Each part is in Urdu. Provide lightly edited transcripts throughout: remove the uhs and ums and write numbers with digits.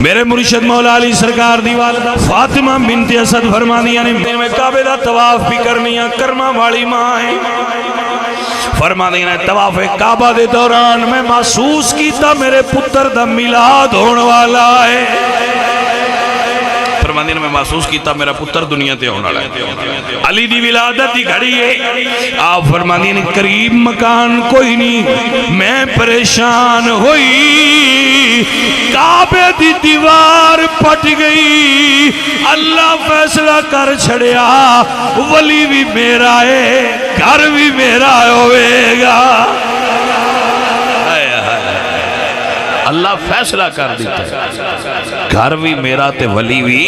میرے مرشد مولا علی سرکار دی والدہ فاطمہ بنت اسد فرمانیاں نے میں کعبے دا طواف بھی کرنیاں کرما والی ماں ہے۔ فرمانیاں نے طواف کعبہ دے دوران میں محسوس کیتا میرے پتر دا میلاد ہونے والا ہے۔ فرماندی نے میں محسوس کیتا میرا پتر دنیا تے ہونا ہے، علی دی ولادت دی گھڑی ہے۔ آپ فرماندی نے قریب مکان کوئی نہیں، میں پریشان ہوئی، کعبے دی دیوار پھٹ گئی، اللہ فیصلہ کر چھڑیا ولی بھی میرا ہے گھر بھی میرا ہوئے گا۔ اللہ فیصلہ کر دیتا ہے گھر بھی میرا تے ولی بھی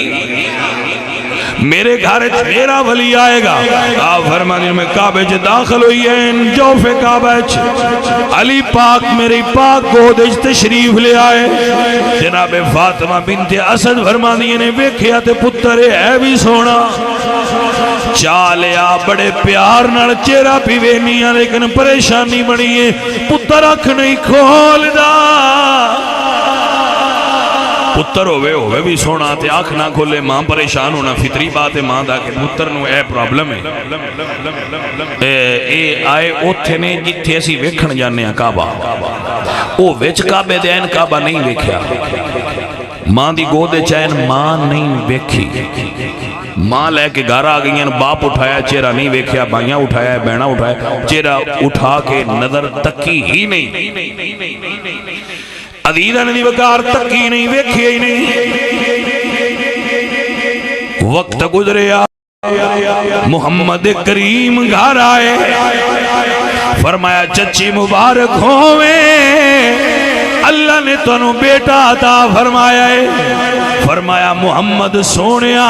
میرے گھر میرا ولی آئے گا۔ آپ فرمانی میں کعبے چ داخل ہوئی ہیں، جوف کعبے چ علی پاک میری پاک گودج تشریف لے آئے۔ جناب فاطمہ بنت اسد فرمانی نے ویکھیا تے پتر ہے بھی سونا، چالیا بڑے پیار نال چہرہ بھی وینیاں، لیکن پریشانی بنی ہے پتر اکھ نہیں کھول دا۔ پتر ہوئے بھی سونا تے آنکھ نہ کھولے، ماں پریشان ہونا فطری بات ہے ماں دا کہ پتر نو اے پرابلم ہے۔ اے آئے اوتھے نے جتھے اسی ویکھن جانے ہیں کعبہ، او ویچ کعبے دے این کعبہ نہیں ویکھیا، ماں دی گودے چین ماں نہیں ویکھی، ماں لے کے گھر آ گئی ہیں، باپ اٹھایا چہرہ نہیں ویکھیا، بھائیاں اٹھایا بہنہ اٹھایا، چہرہ اٹھا کے نظر تکی ہی نہیں، عزیزہ نے دی وقار تکی نہیں ویکھی ہی نہیں۔ وقت گزریا، محمد کریم گھر آئے، فرمایا چچی مبارک ہوئے، اللہ نے تنو بیٹا عطا فرمایا ہے۔ فرمایا محمد سونیا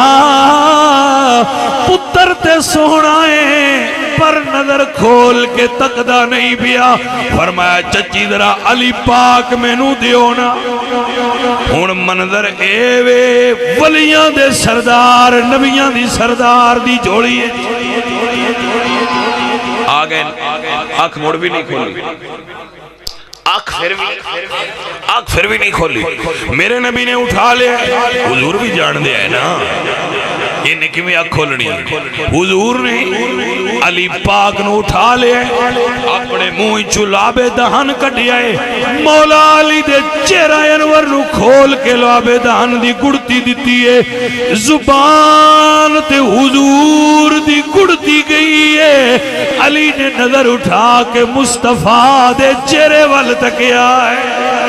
پتر تے سونا ہے پر نظر کھول کے تقدہ نہیں پیا۔ فرمایا چچی ذرا علی پاک میں نو دیونا، ہون منظر اے وے ولیاں دے سردار نبیاں دی سردار دی جوڑی ہے۔ آگئے آنکھ موڑ بھی نہیں کھولی، آنکھ پھر بھی نہیں کھولی، میرے نبی نے اٹھا لیا، حضور بھی جان دیا ہے نا یہ نکی میں آنکھ کھولنی ہے۔ حضور نے علی پاک نو اٹھا لیا، اپنے منہ چلاب دہن کٹیا ہے، مولا علی دے چہرہ انور نو کھول کے لعاب دہن دی گڑتی دیتی ہے، زبان تے حضور دی گڑتی گئی ہے۔ علی نے نظر اٹھا کے مصطفیٰ دے چہرے وال تکیا ہے۔